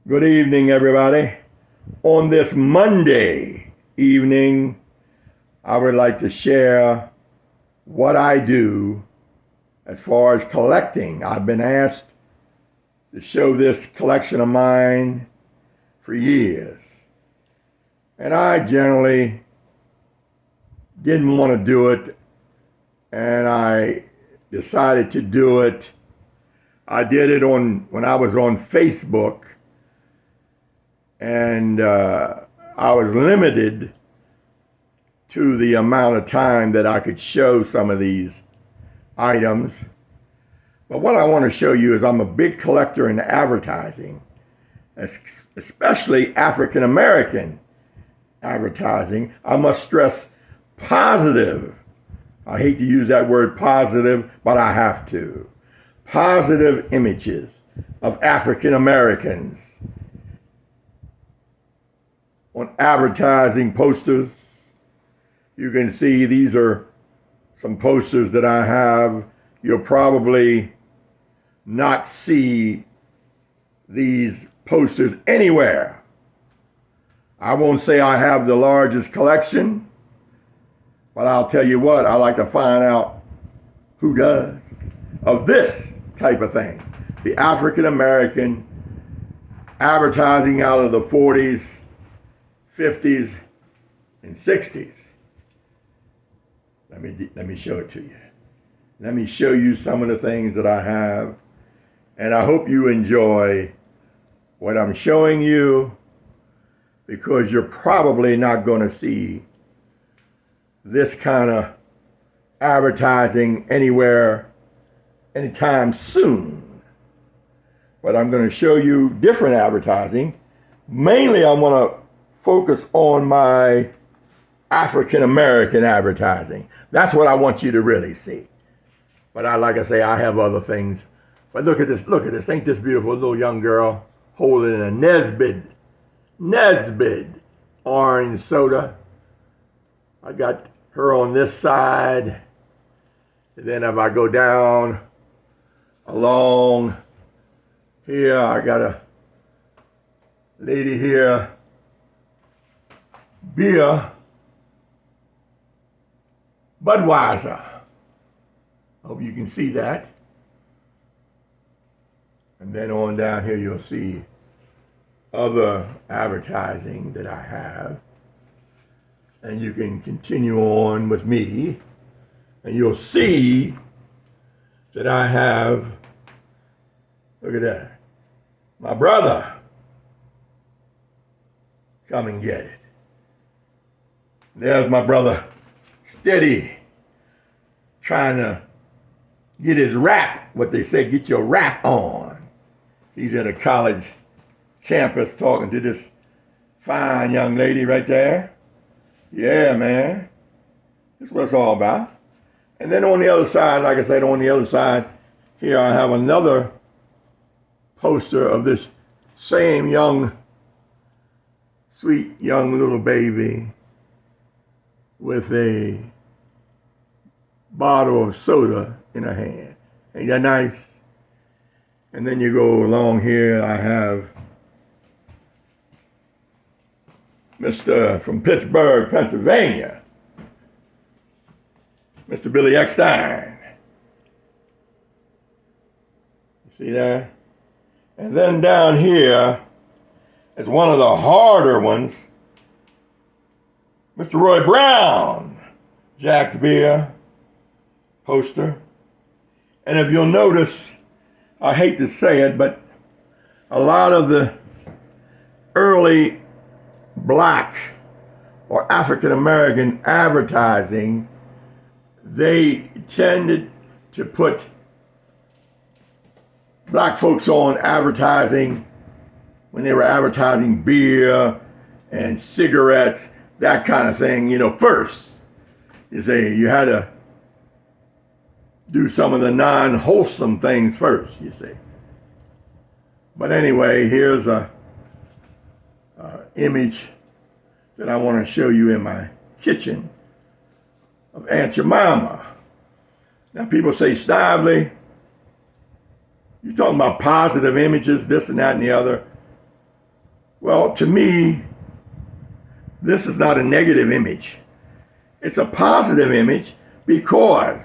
Good evening, everybody. On this Monday evening, I would like to share what I do as far as collecting. I've been asked to show this collection of mine for years, and I generally didn't want to do it, and I decided to do it. I did it when I was on Facebook, and I was limited to the amount of time that I could show some of these items. But what I want to show you is I'm a big collector in advertising, especially African American advertising. I must stress positive. I hate to use that word positive, but I have to. Positive images of African Americans on advertising posters. You can see these are some posters that I have. You'll probably not see these posters anywhere. I won't say I have the largest collection, but I'll tell you what, I like to find out who does of this type of thing. The African American advertising out of the 40s, 50s, and 60s. Let me show it to you. Let me show you some of the things that I have, and I hope you enjoy what I'm showing you, because you're probably not going to see this kind of advertising anywhere anytime soon. But I'm going to show you different advertising. Mainly I want to focus on my African American advertising. That's what I want you to really see. But like I say, I have other things. But look at this, Ain't this beautiful? Little young girl holding a Nesbit orange soda. I got her on this side. And then if I go down along here, I got a lady here, beer, Budweiser. Hope you can see that. And then on down here, you'll see other advertising that I have. And you can continue on with me, and you'll see that I have, look at that, my brother, come and get it. There's my brother, steady, trying to get his rap, what they say, get your rap on. He's at a college campus talking to this fine young lady right there. Yeah, man, that's what it's all about. And then on the other side, like I said, on the other side, here I have another poster of this same young, sweet young little baby with a bottle of soda in her hand. Ain't that nice? And then you go along here, I have Mr. from Pittsburgh, Pennsylvania, Mr. Billy Eckstein. You see that? And then down here is one of the harder ones, Mr. Roy Brown, Jack's Beer poster. And if you'll notice, I hate to say it, but a lot of the early black or African American advertising, they tended to put black folks on advertising when they were advertising beer and cigarettes, that kind of thing, first. You say you had to do some of the non-wholesome things first, you see. But anyway, here's a image that I want to show you in my kitchen of Aunt Jemima. Now people say, Snively, you're talking about positive images, this and that and the other. Well, to me, this is not a negative image. It's a positive image because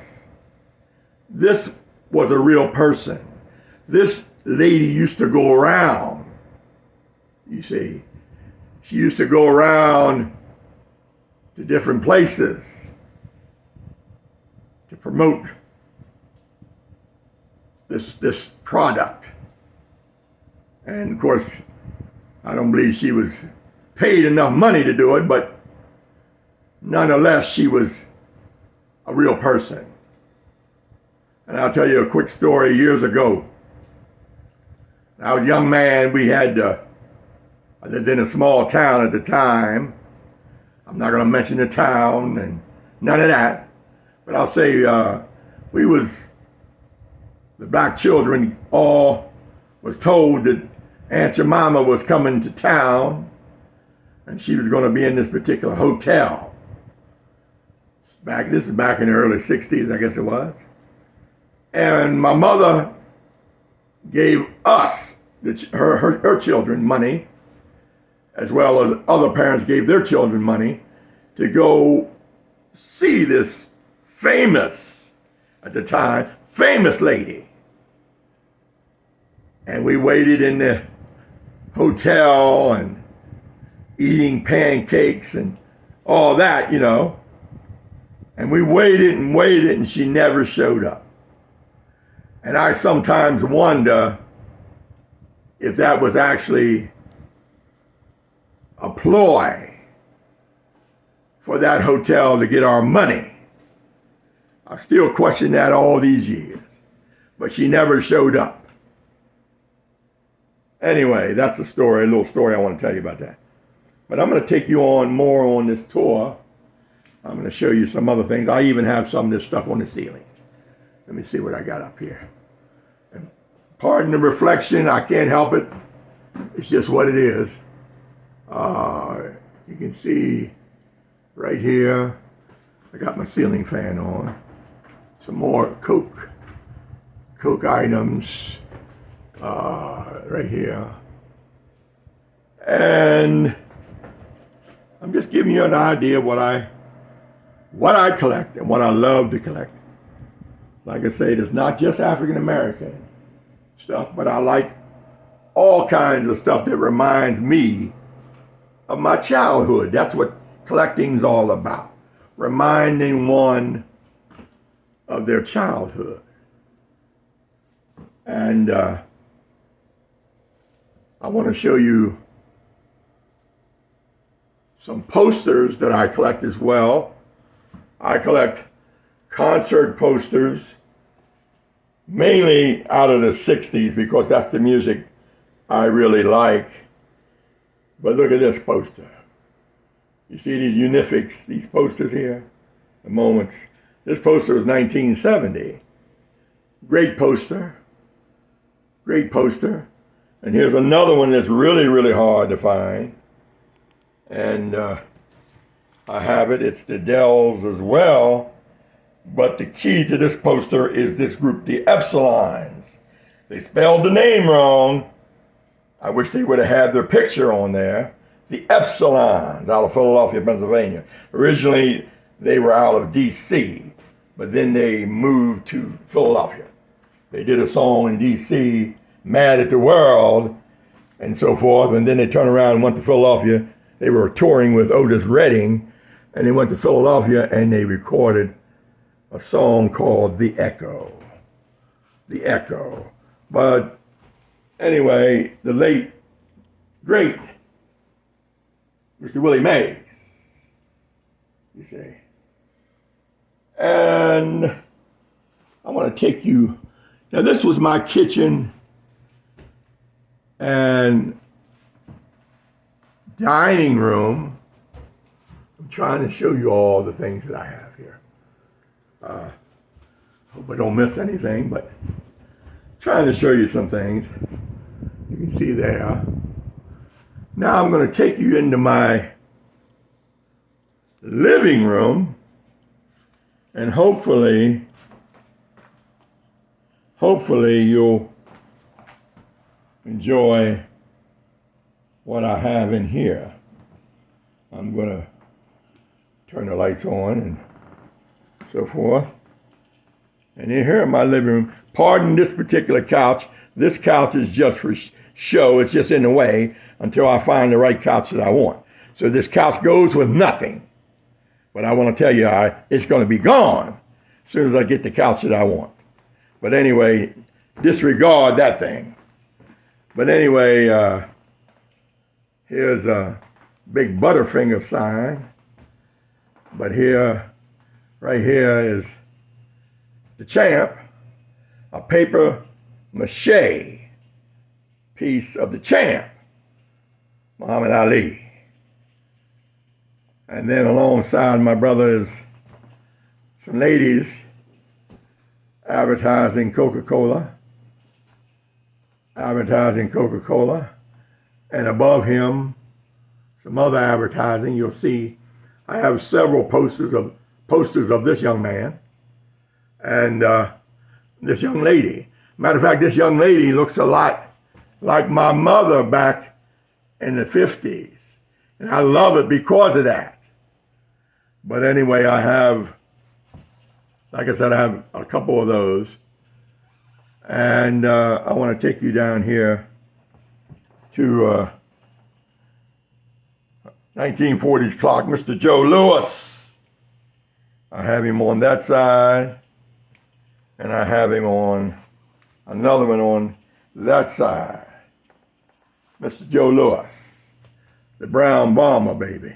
this was a real person. This lady used to go around, you see. She used to go around to different places to promote this product. And of course, I don't believe she was paid enough money to do it, but nonetheless, she was a real person. And I'll tell you a quick story. Years ago, I was a young man. I lived in a small town at the time. I'm not going to mention the town and none of that. But I'll say the black children all was told that Aunt Jemima was coming to town and she was going to be in this particular hotel. This is back in the early 60s, I guess it was. And my mother gave us, her children, money, as well as other parents gave their children money to go see this at the time, famous lady. And we waited in the hotel and eating pancakes and all that, you know. And we waited and she never showed up. And I sometimes wonder if that was actually a ploy for that hotel to get our money. I still question that all these years. But she never showed up. Anyway, that's a little story I want to tell you about that. But I'm going to take you on more on this tour. I'm going to show you some other things. I even have some of this stuff on the ceilings. Let me see what I got up here. And pardon the reflection, I can't help it. It's just what it is. You can see right here, I got my ceiling fan on. Some more Coke items right here. And I'm just giving you an idea of what I collect and what I love to collect. Like I say, it's not just African American stuff, but I like all kinds of stuff that reminds me of my childhood. That's what collecting's all about. Reminding one of their childhood. And I want to show you some posters that I collect as well. I collect concert posters, mainly out of the 60s because that's the music I really like. But look at this poster. You see these unifics, these posters here, the moments. This poster was 1970. Great poster. Great poster. And here's another one that's really, really hard to find. And I have it. It's the Dells as well. But the key to this poster is this group, the Epsilons. They spelled the name wrong. I wish they would have had their picture on there. The Epsilons out of Philadelphia, Pennsylvania. Originally, they were out of D.C., but then they moved to Philadelphia. They did a song in D.C., Mad at the World, and so forth, and then they turned around and went to Philadelphia. They were touring with Otis Redding, and they went to Philadelphia and they recorded a song called The Echo. The Echo. But anyway, the late, great Mr. Willie Mays, you see. And I want to take you, now this was my kitchen and dining room. I'm trying to show you all the things that I have here. Hope I don't miss anything, but trying to show you some things. You can see there. Now I'm going to take you into my living room, and hopefully you'll enjoy what I have in here. I'm going to turn the lights on and so forth. And in here in my living room, pardon this particular couch. This couch is just for show. It's just in the way until I find the right couch that I want. So this couch goes with nothing. But I want to tell you, it's going to be gone as soon as I get the couch that I want. But anyway, disregard that thing. But anyway, here's a big Butterfinger sign. But here, right here is the champ, a paper mache piece of the champ, Muhammad Ali. And then alongside my brother is some ladies advertising Coca-Cola. And above him, some other advertising. You'll see I have several posters of this young man and this young lady. Matter of fact, this young lady looks a lot like my mother back in the 50s. And I love it because of that. But anyway, I have, like I said, I have a couple of those. And I want to take you down here to 1940s clock, Mr. Joe Louis. I have him on that side, and I have him on another one on that side. Mr. Joe Louis, the brown bomber, baby.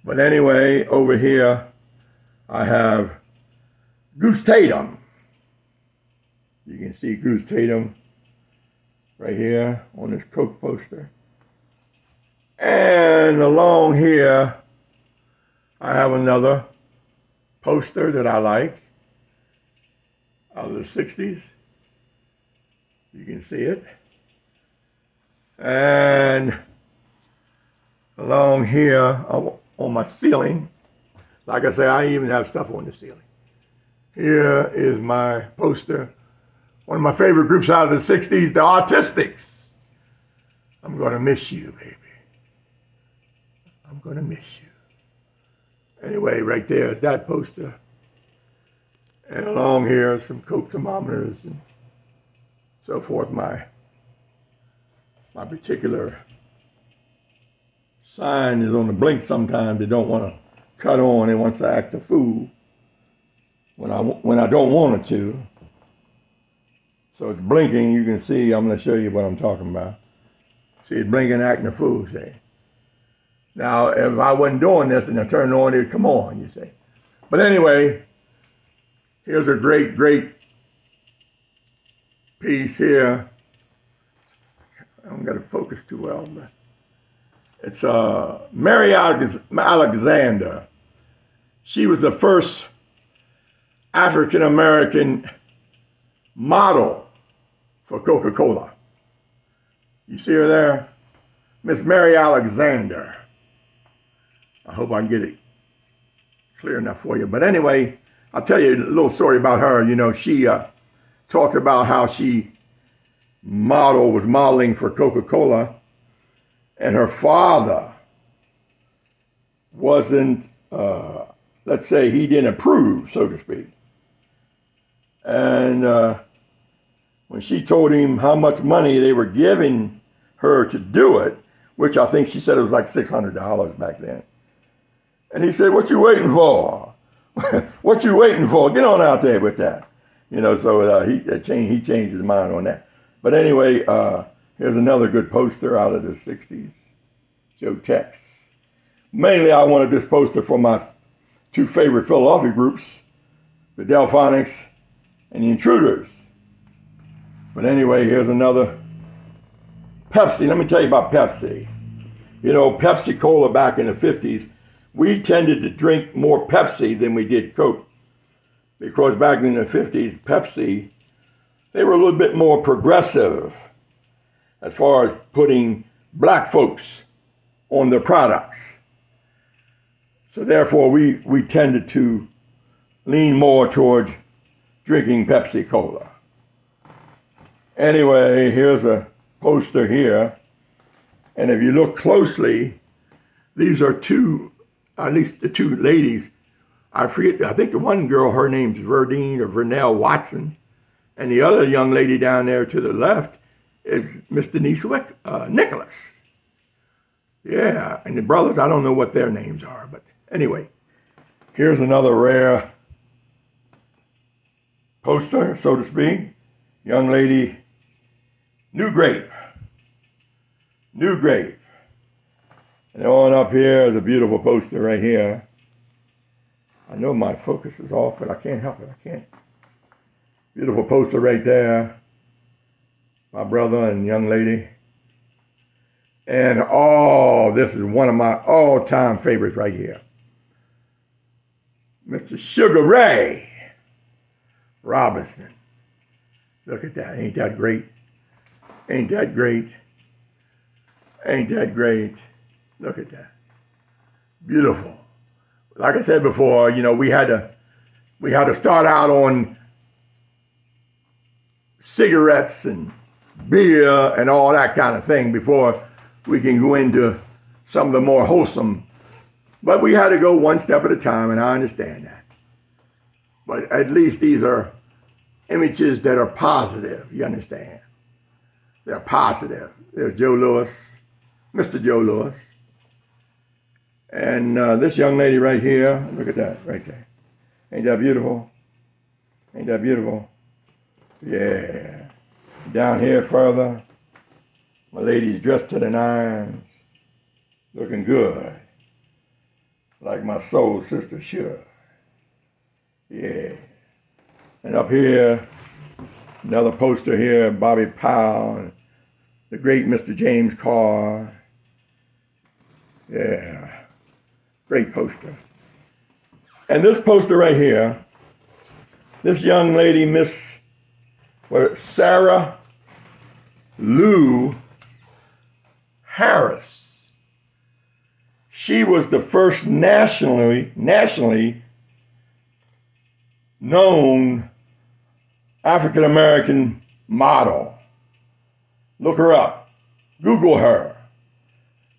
But anyway, over here, I have Goose Tatum. You can see Goose Tatum right here on this Coke poster. And along here, I have another poster that I like out of the 60s. You can see it. And along here on my ceiling, like I say, I even have stuff on the ceiling. Here is my poster. One of my favorite groups out of the 60s, the Autistics. I'm going to miss you, baby. I'm going to miss you. Anyway, right there is that poster. And along here, some Coke thermometers and so forth. My particular sign is on the blink sometimes. They don't want to cut on. It wants to act a fool when I don't want it to. So it's blinking. You can see, I'm going to show you what I'm talking about. See, it's blinking, acting a fool, say. Now, if I wasn't doing this and I turned on, it'd come on, you say. But anyway, here's a great, great piece here. I don't got to focus too well, but it's Mary Alexander. She was the first African-American model for Coca-Cola. You see her there? Miss Mary Alexander. I hope I can get it clear enough for you. But anyway, I'll tell you a little story about her. You know, she talked about how she was modeling for Coca-Cola, and her father wasn't, let's say, he didn't approve, so to speak. And when she told him how much money they were giving her to do it, which I think she said it was like $600 back then. And he said, "What you waiting for? What you waiting for? Get on out there with that." You know, so he changed his mind on that. But anyway, here's another good poster out of the 60s, Joe Tex. Mainly I wanted this poster for my two favorite Philadelphia groups, the Delphonics and the Intruders. But anyway, here's another Pepsi. Let me tell you about Pepsi. You know, Pepsi Cola back in the 50s, we tended to drink more Pepsi than we did Coke. Because back in the 50s, Pepsi, they were a little bit more progressive as far as putting black folks on their products. So therefore, we tended to lean more toward drinking Pepsi Cola. Anyway, here's a poster here. And if you look closely, these are two, at least the two ladies. I forget, I think the one girl, her name's Verdine or Vernell Watson. And the other young lady down there to the left is Miss Denise Nicholas. Yeah, and the brothers, I don't know what their names are, but anyway, here's another rare poster, so to speak. Young lady, New Grape. New Grape. And on up here is a beautiful poster right here. I know my focus is off, but I can't help it. I can't. Beautiful poster right there. My brother and young lady. And oh, this is one of my all-time favorites right here. Mr. Sugar Ray Robinson. Look at that. Ain't that great? Ain't that great? Ain't that great? Look at that. Beautiful. Like I said before, you know, we had to start out on cigarettes and beer and all that kind of thing before we can go into some of the more wholesome. But we had to go one step at a time, and I understand that. But at least these are images that are positive, you understand? They're positive. There's Joe Louis, Mr. Joe Louis. And this young lady right here, look at that right there. Ain't that beautiful? Ain't that beautiful? Yeah. Down here further, my lady's dressed to the nines, looking good, like my soul sister should. Yeah. And up here, another poster here, Bobby Powell, and the great Mr. James Carr. Yeah, great poster. And this poster right here, this young lady, Miss Sarah Lou Harris. She was the first nationally known African American model. Look her up. Google her.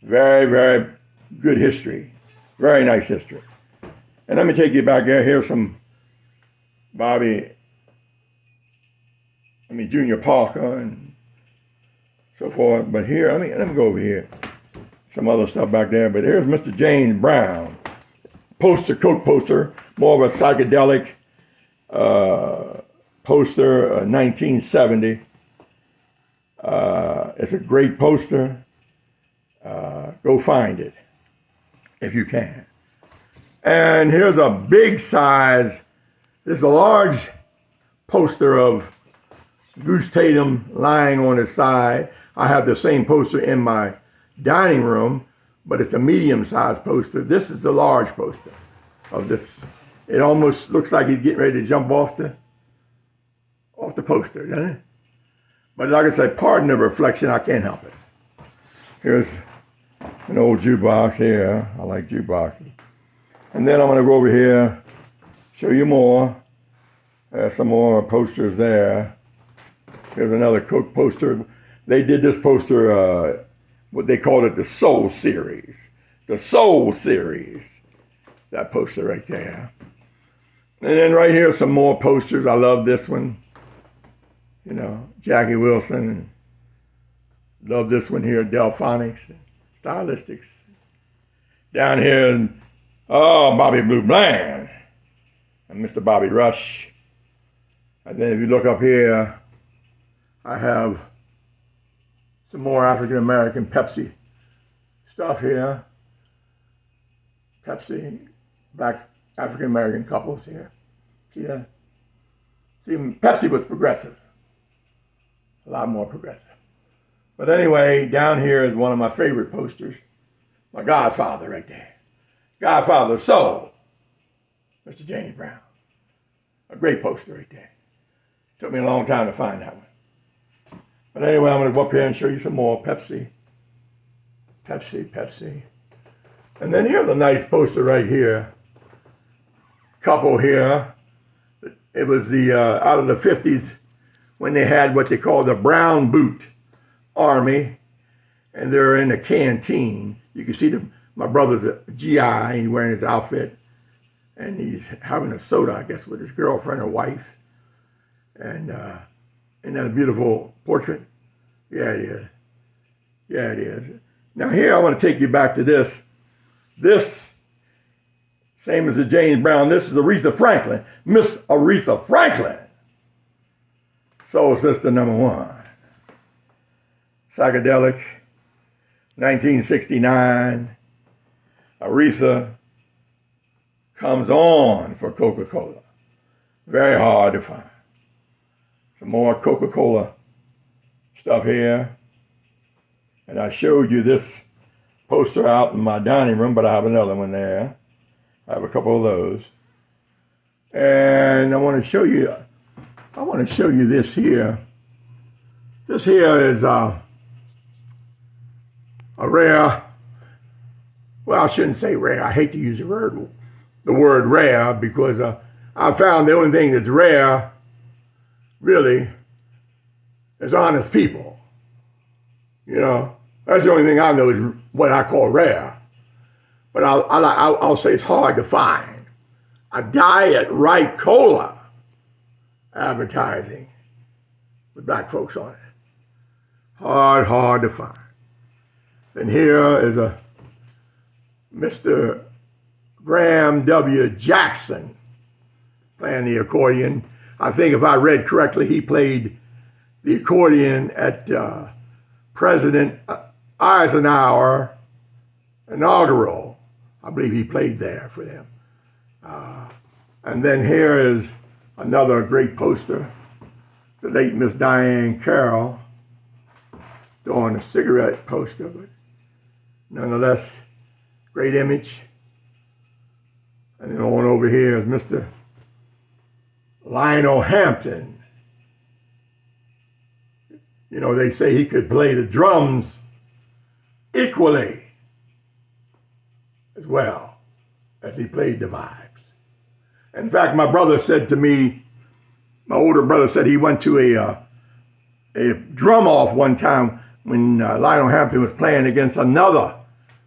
Very, very good history. Very nice history. And let me take you back there. Here's some Junior Parker and so forth. But here, let me go over here. Some other stuff back there. But here's Mr. James Brown. Coat poster. More of a psychedelic poster, 1970. It's a great poster. Go find it if you can. And here's a big size. This is a large poster of Goose Tatum lying on his side. I have the same poster in my dining room, but it's a medium-sized poster. This is the large poster of this. It almost looks like he's getting ready to jump off the poster, doesn't it? But like I said, pardon the reflection, I can't help it. Here's an old jukebox here. I like jukeboxes. And then I'm going to go over here, show you more. There's some more posters there. Here's another Coke poster. They did this poster, what they called it, the Soul Series. The Soul Series. That poster right there. And then right here, some more posters. I love this one. You know, Jackie Wilson. Love this one here, Delphonics, Stylistics. Down here, Bobby Blue Bland and Mr. Bobby Rush. And then if you look up here, I have some more African American Pepsi stuff here. Pepsi, black African American couples here. See that? See, Pepsi was progressive. A lot more progressive. But anyway, down here is one of my favorite posters. My godfather right there. Godfather of Soul. Mr. James Brown. A great poster right there. Took me a long time to find that one. But anyway, I'm going to go up here and show you some more Pepsi. Pepsi. And then here's a nice poster right here. Couple here. It was the out of the 50s when they had what they called the brown boot army. and they're in a canteen. You can see my brother's a GI, he's wearing his outfit, and he's having a soda, I guess, with his girlfriend or wife. And isn't that a beautiful portrait? Yeah, it is. Yeah, it is. Now here I want to take you back to this. This, same as the James Brown, this is Aretha Franklin. Miss Aretha Franklin. Soul Sister #1. Psychedelic, 1969. Aretha comes on for Coca-Cola. Very hard to find. Some more Coca-Cola stuff here. And I showed you this poster out in my dining room, but I have another one there. I have a couple of those. And I want to show you this here. This here is a rare, well, I shouldn't say rare. I hate to use the word rare, because I found the only thing that's rare really is honest people. You know, that's the only thing I know is what I call rare. But I'll say it's hard to find a Diet Right Cola advertising with black folks on it. Hard to find. And here is a Mr. Graham W. Jackson playing the accordion. I think if I read correctly, he played the accordion at President Eisenhower inaugural. I believe he played there for them. And then here is another great poster, the late Miss Diane Carroll, doing a cigarette poster, but nonetheless, great image. And then on over here is Mr. Lionel Hampton. You know, they say he could play the drums equally as well as he played the vibes. In fact, my brother said to me, my older brother said he went to a drum off one time when Lionel Hampton was playing against another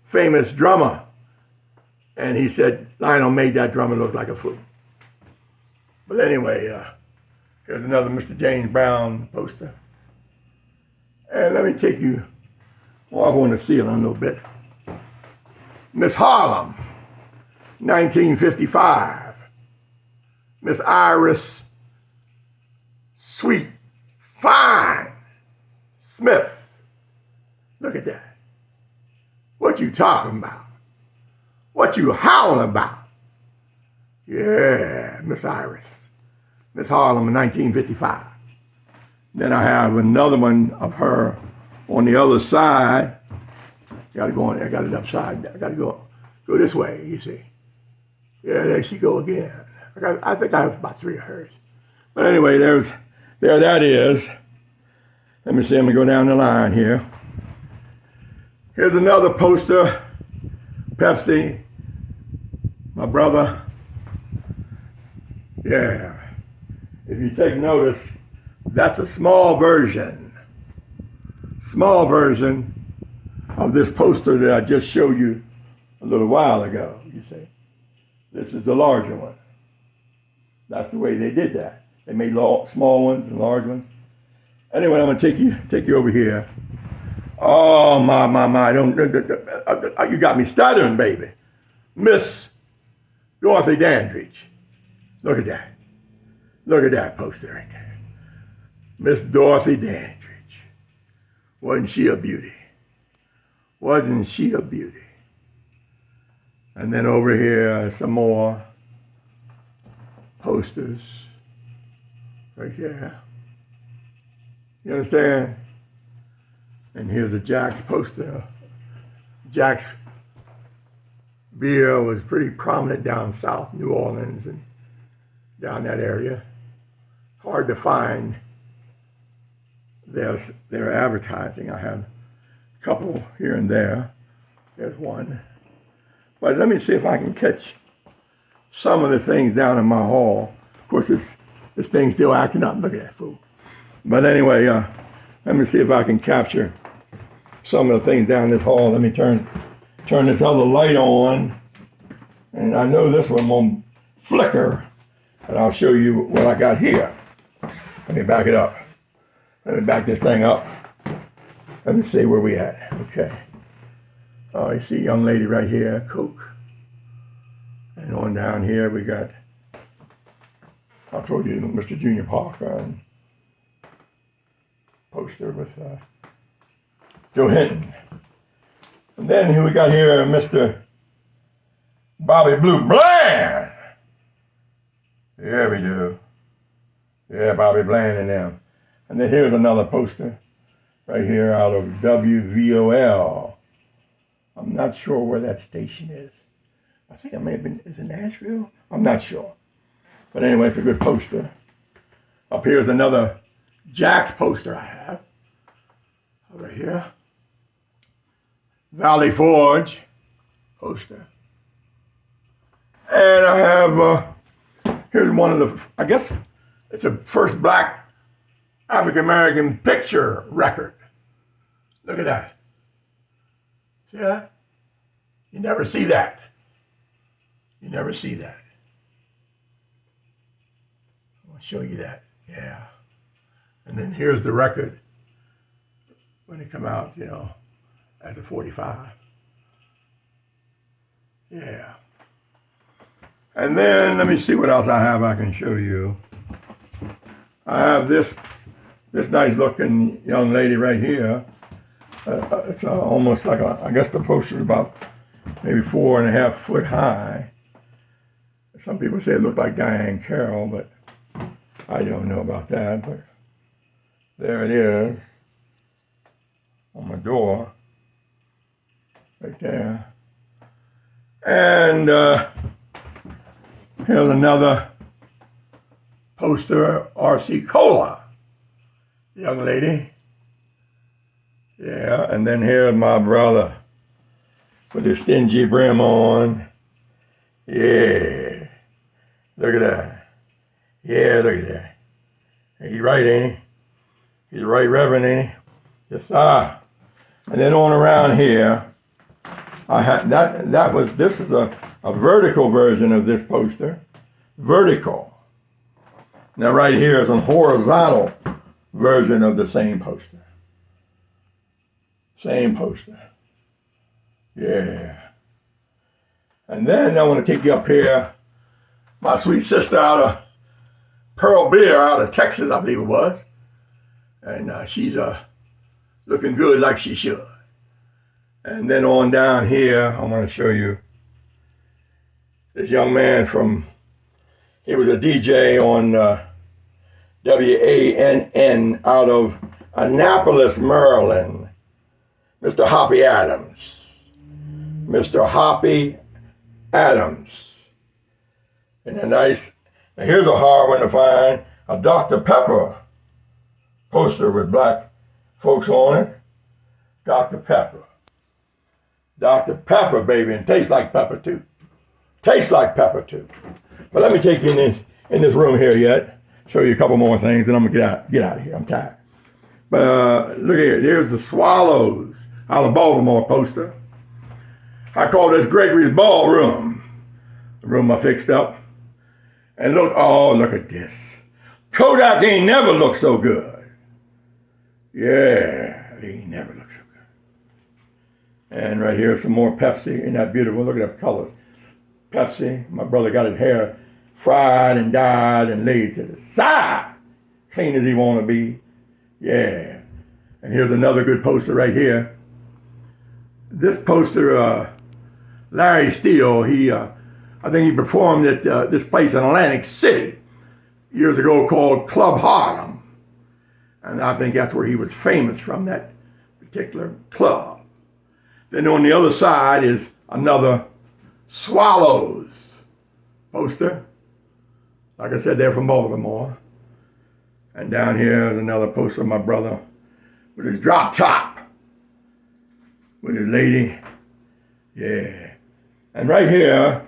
famous drummer. And he said Lionel made that drummer look like a fool. But anyway, here's another Mr. James Brown poster. And let me take you walk on the ceiling a little bit. Miss Harlem, 1955. Miss Iris Sweet Fine Smith. Look at that. What you talking about? What you howling about? Yeah, Miss Iris. Miss Harlem in 1955. Then I have another one of her on the other side. Gotta go on, I got it upside down. I gotta go this way, you see. Yeah, there she go again. I think I have about 3 of hers. But anyway, there that is. Let me see, I'm gonna go down the line here. Here's another poster, Pepsi, my brother. Yeah, if you take notice, that's a small version of this poster that I just showed you a little while ago, you see. This is the larger one. That's the way they did that. They made small ones and large ones. Anyway, I'm gonna take you over here. Oh my, you got me stuttering, baby. Miss Dorothy Dandridge. Look at that. Look at that poster right there. Miss Dorothy Dandridge. Wasn't she a beauty? Wasn't she a beauty? And then over here, some more posters right there. You understand? And here's a Jack's poster. Jack's beer was pretty prominent down south, New Orleans and down that area. Hard to find their advertising. I have a couple here and there. There's one. But let me see if I can catch some of the things down in my hall. Of course, this thing's still acting up. Look at that fool. But anyway, let me see if I can capture some of the things down this hall. Let me turn this other light on. And I know this one won't flicker, but I'll show you what I got here. Let me back it up. Let me back this thing up. Let me see where we at. Okay. Oh, you see a young lady right here, Coke. And on down here we got, I told you, Mr. Junior Parker, and poster with Joe Hinton. And then here we got here Mr. Bobby Blue Bland. Yeah, we do. Yeah, Bobby Bland and them. And then here's another poster right here out of WVOL. I'm not sure where that station is. I think it may have been, is it Nashville? I'm not sure. But anyway, it's a good poster. Up here's another Jack's poster I have. Over here. Valley Forge poster. And I have, here's one of the, I guess it's a first black African-American picture record. Look at that. See that? You never see that. You never see that. I'll show you that. Yeah. And then here's the record when it come out, you know, as a 45. Yeah. And then let me see what else I have I can show you. I have this nice looking young lady right here. It's almost like I guess the poster is about maybe 4.5 foot high. Some people say it looked like Diane Carroll, but I don't know about that. But there it is on my door, right there. And here's another poster, R.C. Cola, young lady. Yeah, and then here's my brother with his stingy brim on. Yeah, look at that. Yeah, look at that. He's right, ain't he? He's right, Reverend, ain't he? Yes, sir. And then on around here, I had this is a vertical version of this poster. Vertical. Now right here is a horizontal version of the same poster. Same poster. Yeah. And then I want to take you up here. My sweet sister out of Pearl Beer out of Texas, I believe it was. And she's looking good like she should. And then on down here, I want to show you this young man he was a DJ on WANN out of Annapolis, Maryland. Mr. Hoppy Adams. Mr. Hoppy Adams. And and here's a hard one to find, a Dr. Pepper poster with black folks on it. Dr. Pepper. Dr. Pepper, baby, and tastes like pepper too. Tastes like pepper too. But let me take you in this room here yet. Show you a couple more things, and I'm gonna get out of here. I'm tired. But look here. There's the Swallows out of Baltimore poster. I call this Gregory's Ballroom. The room I fixed up. And look at this. Kodak ain't never looked so good. Yeah, he ain't never looked so good. And right here, some more Pepsi. Isn't that beautiful? Look at the colors. Pepsi. My brother got his hair fried and dyed and laid to the side. Clean as he want to be. Yeah. And here's another good poster right here. This poster, Larry Steele, I think he performed at this place in Atlantic City years ago called Club Harlem. And I think that's where he was famous from, that particular club. Then on the other side is another Swallows poster. Like I said, they're from Baltimore. And down here is another poster of my brother with his drop top, with his lady. Yeah. And right here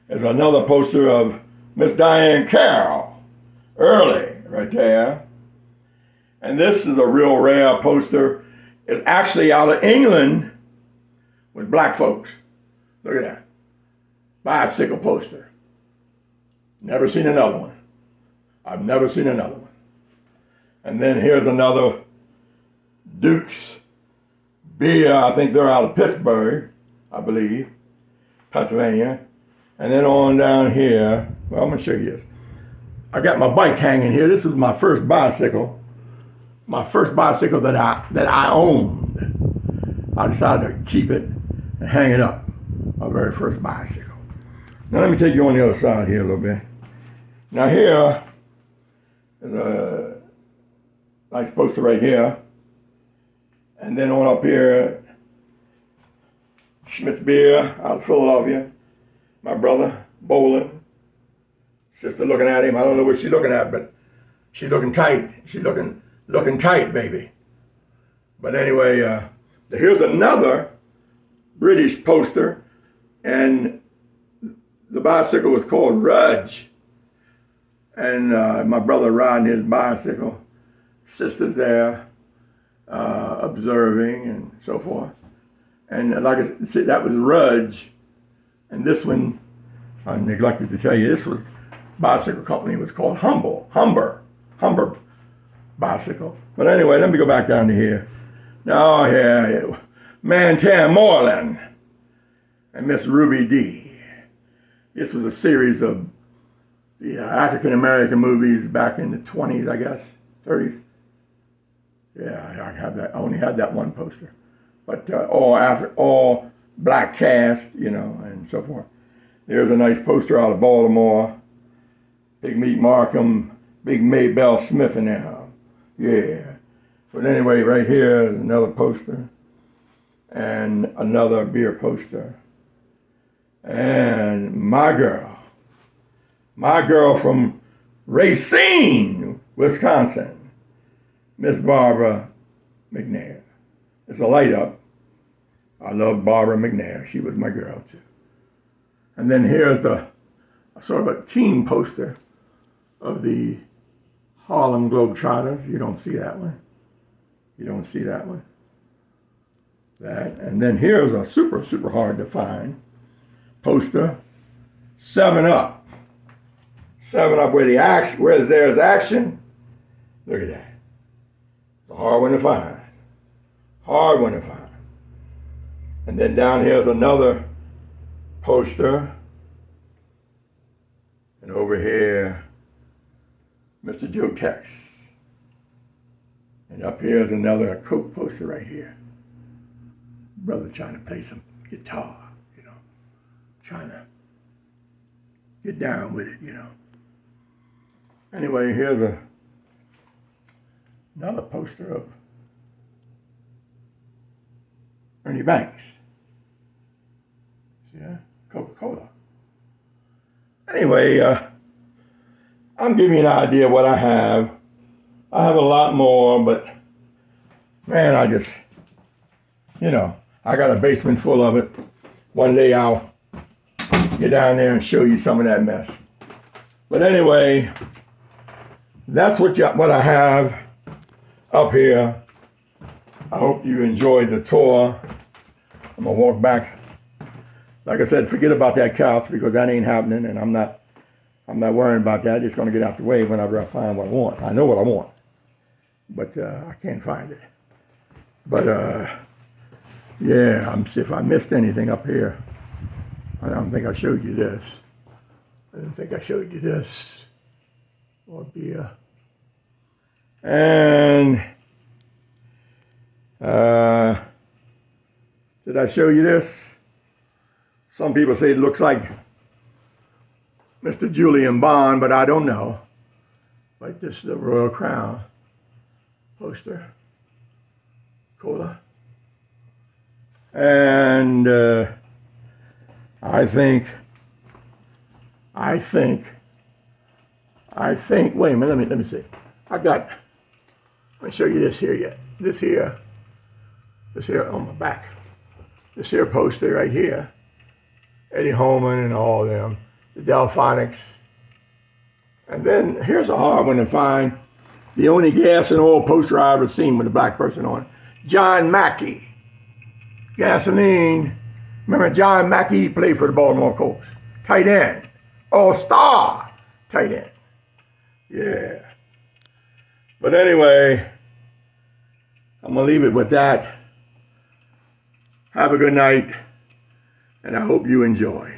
is another poster of Miss Diane Carroll, early, right there. And this is a real rare poster. is actually out of England with black folks. Look at that. Bicycle poster. Never seen another one. I've never seen another one. And then here's another Duke's beer. I think they're out of Pittsburgh, I believe, Pennsylvania. And then on down here, well, I'm going to show you this. I got my bike hanging here. This was my first bicycle. My first bicycle that I owned. I decided to keep it and hang it up. My very first bicycle. Now let me take you on the other side here a little bit. Now here is a nice poster right here. And then on up here, Schmidt's Beer out of Philadelphia. My brother, bowling. Sister looking at him. I don't know what she's looking at, but she's looking tight. She's looking tight, baby. But anyway, here's another British poster. And the bicycle was called Rudge. And my brother riding his bicycle. Sister's there observing and so forth. And like I said, that was Rudge. And this one, I neglected to tell you, this was bicycle company was called Humber bicycle. But anyway, let me go back down to here. Now here, Mantan Moreland and Miss Ruby D. This was a series of the African American movies back in the 20s, I guess, 30s. Yeah, I have that. I only had that one poster, but all black cast, you know, and so forth. There's a nice poster out of Baltimore. Big Meat Markham, Big Maybelle Smith in there. Yeah. But anyway, right here is another poster and another beer poster. And my girl from Racine, Wisconsin, Miss Barbara McNair. It's a light up. I love Barbara McNair. She was my girl too. And then here's the sort of a team poster of the Harlem Globetrotters. You don't see that one. You don't see that one. That. And then here's a super hard to find poster. 7-Up. 7-Up where there's action. Look at that. It's a hard one to find. Hard one to find. And then down here's another poster. And over here, Mr. Joe Tex. And up here's another Coke poster right here. Brother trying to play some guitar, you know. Trying to get down with it, you know. Anyway, here's another poster of Ernie Banks. Yeah, Coca-Cola. Anyway, I'm giving you an idea of what I have. I have a lot more, but man, I just, you know, I got a basement full of it. One day I'll get down there and show you some of that mess. But anyway, that's what I have up here. I hope you enjoyed the tour. I'm gonna walk back. Like I said, forget about that couch because that ain't happening, and I'm not worrying about that. It's gonna get out the way whenever I find what I want. I know what I want, but I can't find it. But yeah, I'm see if I missed anything up here. I don't think I showed you this. I didn't think I showed you this. Or beer. And did I show you this? Some people say it looks like Mr. Julian Bond, but I don't know. But this is the Royal Crown poster. Cola. And I think, wait a minute, let me see. Let me show you this here This here on my back. This here poster right here. Eddie Holman and all of them. The Delphonics. And then here's a hard one to find. The only gas and oil poster I ever seen with a black person on it. John Mackey. Gasoline. Remember John Mackey? He played for the Baltimore Colts. Tight end. All-star tight end. Yeah. But anyway, I'm going to leave it with that. Have a good night, and I hope you enjoy.